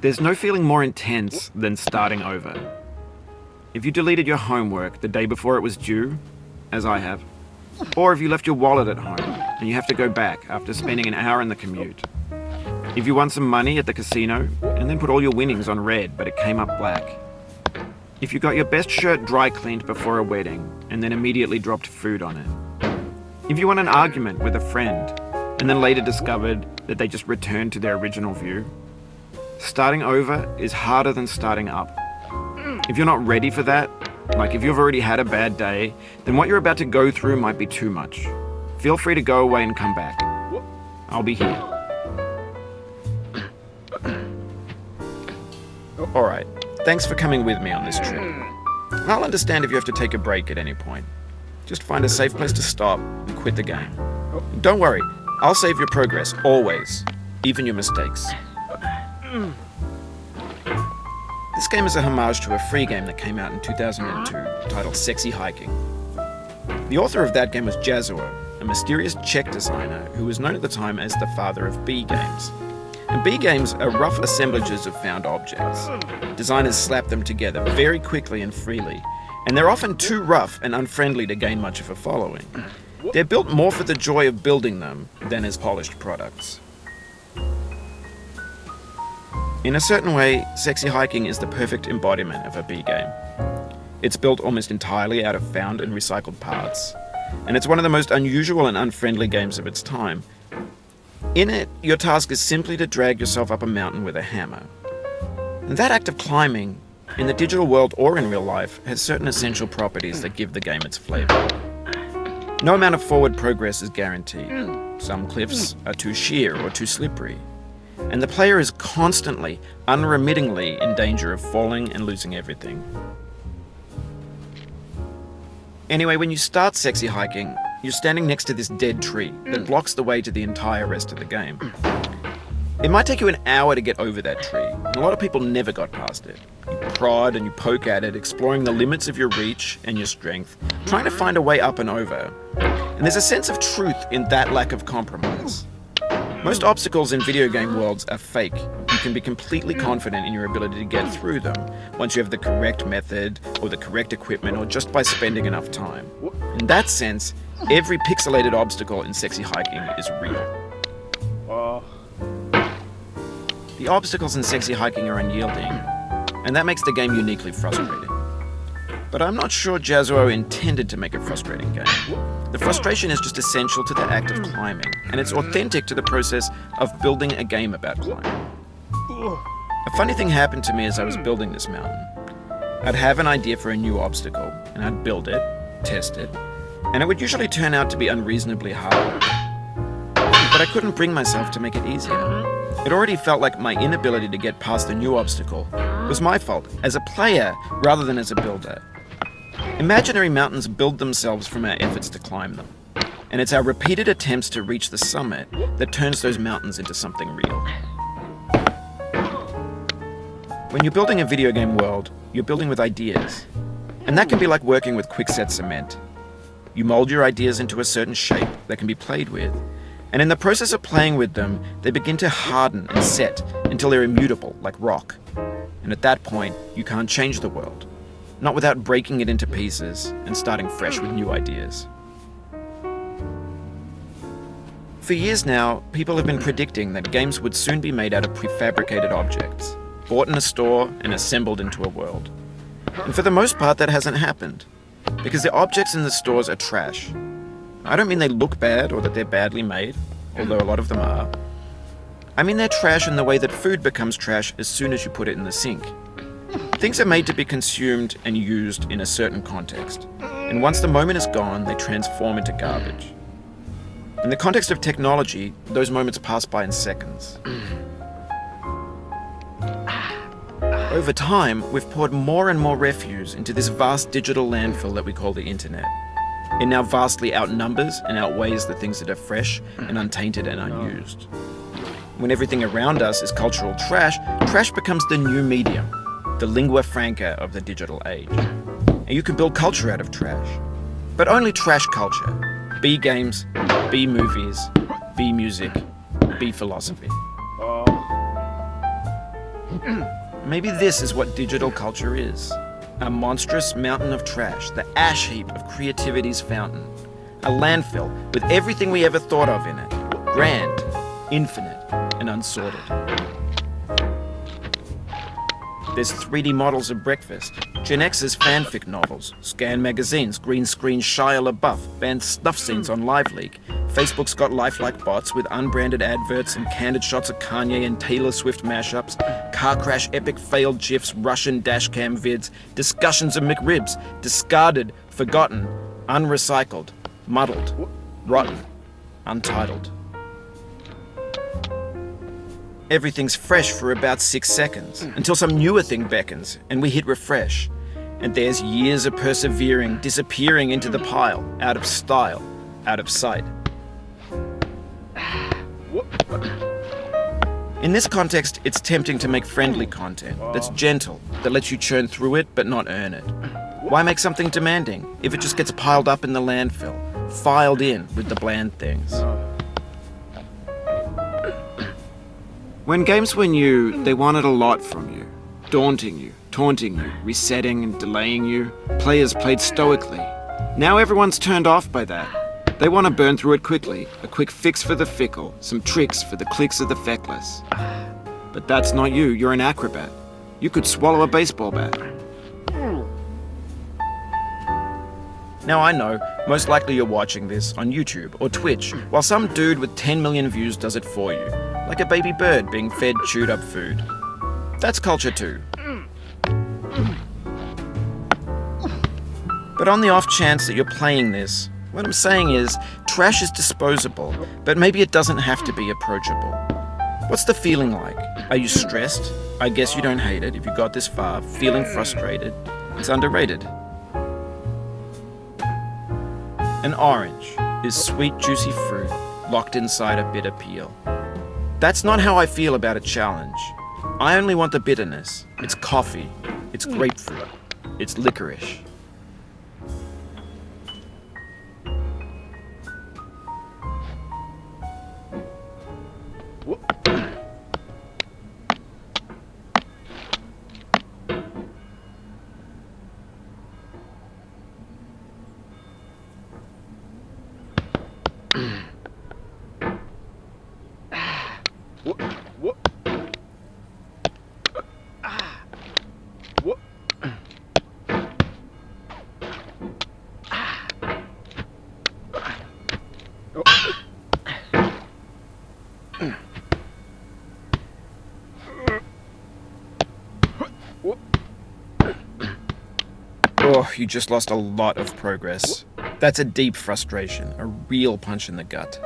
There's no feeling more intense than starting over. If you deleted your homework the day before it was due, as I have, or if you left your wallet at home and you have to go back after spending an hour in the commute. If you won some money at the casino and then put all your winnings on red but it came up black. If you got your best shirt dry cleaned before a wedding and then immediately dropped food on it. If you won an argument with a friend and then later discovered that they just returned to their original view. Starting over is harder than starting up. If you're not ready for that, like if you've already had a bad day, then what you're about to go through might be too much. Feel free to go away and come back. I'll be here. Alright, thanks for coming with me on this trip. I'll understand if you have to take a break at any point. Just find a safe place to stop and quit the game. Don't worry, I'll save your progress, always. Even your mistakes. This game is a homage to a free game that came out in 2002 titled Sexy Hiking. The author of that game was Jazuo, a mysterious Czech designer who was known at the time as the father of B games. And B games are rough assemblages of found objects. Designers slap them together very quickly and freely, and they're often too rough and unfriendly to gain much of a following. They're built more for the joy of building them than as polished products. In a certain way, Sexy Hiking is the perfect embodiment of a B game. It's built almost entirely out of found and recycled parts, and it's one of the most unusual and unfriendly games of its time. In it, your task is simply to drag yourself up a mountain with a hammer. And that act of climbing, in the digital world or in real life, has certain essential properties that give the game its flavor. No amount of forward progress is guaranteed. Some cliffs are too sheer or too slippery. And the player is constantly, unremittingly in danger of falling and losing everything. Anyway, when you start Sexy Hiking, you're standing next to this dead tree that blocks the way to the entire rest of the game. It might take you an hour to get over that tree, and a lot of people never got past it. You prod and you poke at it, exploring the limits of your reach and your strength, trying to find a way up and over. And there's a sense of truth in that lack of compromise. Most obstacles in video game worlds are fake. You can be completely confident in your ability to get through them once you have the correct method or the correct equipment or just by spending enough time. In that sense, every pixelated obstacle in Sexy Hiking is real. The obstacles in Sexy Hiking are unyielding, and that makes the game uniquely frustrating. But I'm not sure Jazuo intended to make a frustrating game. The frustration is just essential to the act of climbing, and it's authentic to the process of building a game about climbing. A funny thing happened to me as I was building this mountain. I'd have an idea for a new obstacle, and I'd build it, test it, and it would usually turn out to be unreasonably hard. But I couldn't bring myself to make it easier. It already felt like my inability to get past the new obstacle was my fault, as a player rather than as a builder. Imaginary mountains build themselves from our efforts to climb them, and it's our repeated attempts to reach the summit that turns those mountains into something real. When you're building a video game world, you're building with ideas, and that can be like working with quickset cement. You mold your ideas into a certain shape that can be played with, and in the process of playing with them, they begin to harden and set until they're immutable, like rock. And at that point, you can't change the world. Not without breaking it into pieces and starting fresh with new ideas. For years now, people have been predicting that games would soon be made out of prefabricated objects, bought in a store and assembled into a world. And for the most part, that hasn't happened, because the objects in the stores are trash. I don't mean they look bad or that they're badly made, although a lot of them are. I mean they're trash in the way that food becomes trash as soon as you put it in the sink. Things are made to be consumed and used in a certain context, and once the moment is gone, they transform into garbage. In the context of technology, those moments pass by in seconds. Over time, we've poured more and more refuse into this vast digital landfill that we call the internet. It now vastly outnumbers and outweighs the things that are fresh and untainted and unused. When everything around us is cultural trash, trash becomes the new medium, the lingua franca of the digital age. And you can build culture out of trash. But only trash culture. B games, B movies, B music, B philosophy. Maybe this is what digital culture is. A monstrous mountain of trash, the ash heap of creativity's fountain. A landfill with everything we ever thought of in it. Grand, infinite, and unsorted. There's 3D models of breakfast, Gen X's fanfic novels, scan magazines, green screen Shia LaBeouf, banned snuff scenes on LiveLeak. Facebook's got lifelike bots with unbranded adverts and candid shots of Kanye and Taylor Swift mashups, car crash epic failed GIFs, Russian dashcam vids, discussions of McRibs, discarded, forgotten, unrecycled, muddled, rotten, untitled. Everything's fresh for about 6 seconds, until some newer thing beckons, and we hit refresh. And there's years of persevering, disappearing into the pile, out of style, out of sight. In this context, it's tempting to make friendly content that's gentle, that lets you churn through it but not earn it. Why make something demanding if it just gets piled up in the landfill, filed in with the bland things? When games were new, they wanted a lot from you. Daunting you, taunting you, resetting and delaying you. Players played stoically. Now everyone's turned off by that. They want to burn through it quickly. A quick fix for the fickle. Some tricks for the clicks of the feckless. But that's not you. You're an acrobat. You could swallow a baseball bat. Now I know, most likely you're watching this on YouTube or Twitch, while some dude with 10 million views does it for you. Like a baby bird being fed chewed up food. That's culture too. But on the off chance that you're playing this, what I'm saying is, trash is disposable, but maybe it doesn't have to be approachable. What's the feeling like? Are you stressed? I guess you don't hate it if you got this far. Feeling frustrated? It's underrated. An orange is sweet, juicy fruit locked inside a bitter peel. That's not how I feel about a challenge. I only want the bitterness. It's coffee. It's grapefruit. It's licorice. Oh, you just lost a lot of progress. That's a deep frustration, a real punch in the gut.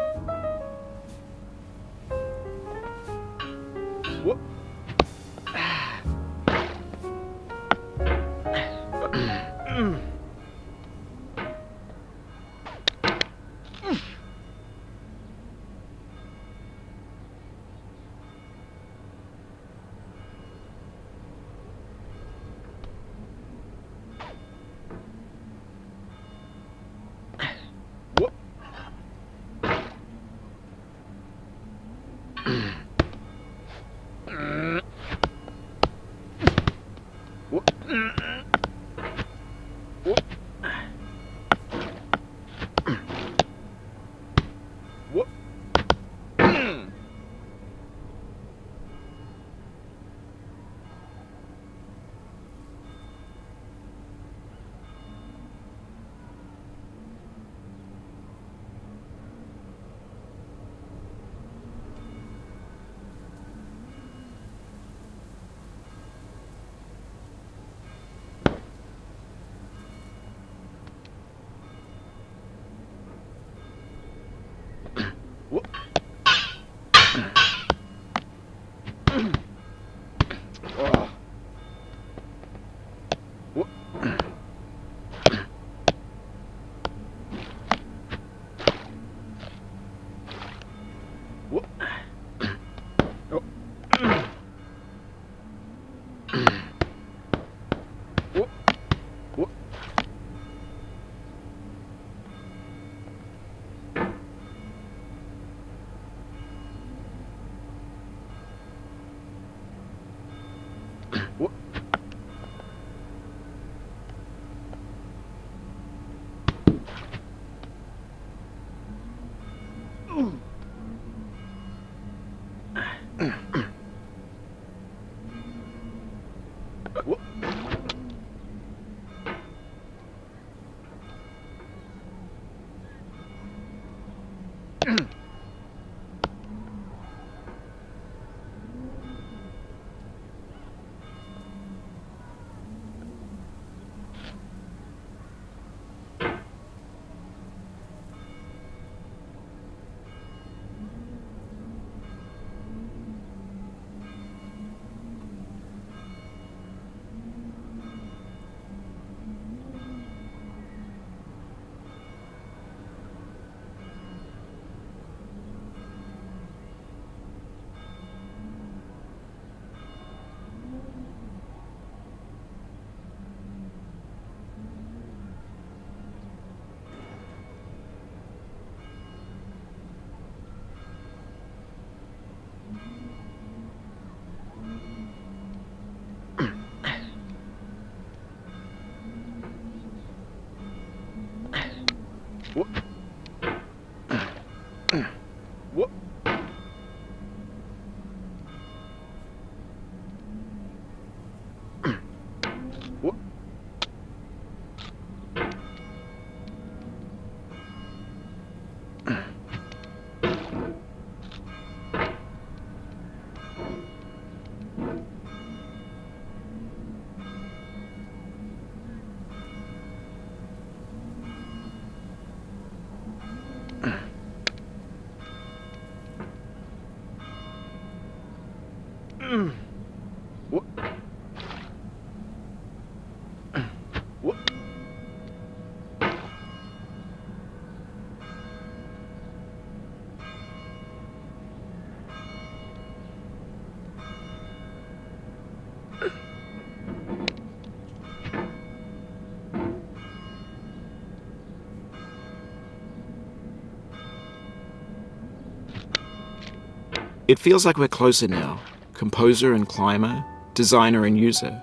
It feels like we're closer now. Composer and climber, designer and user.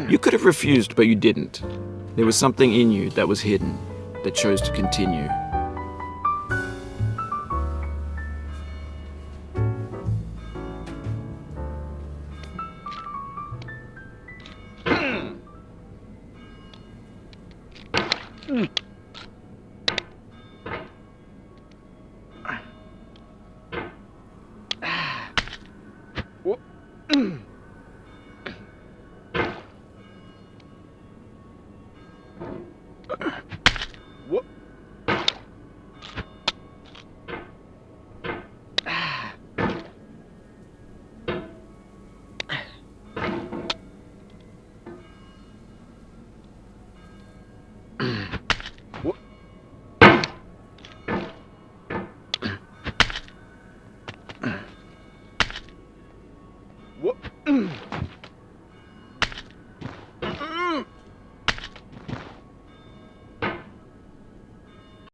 You could have refused, but you didn't. There was something in you that was hidden, that chose to continue.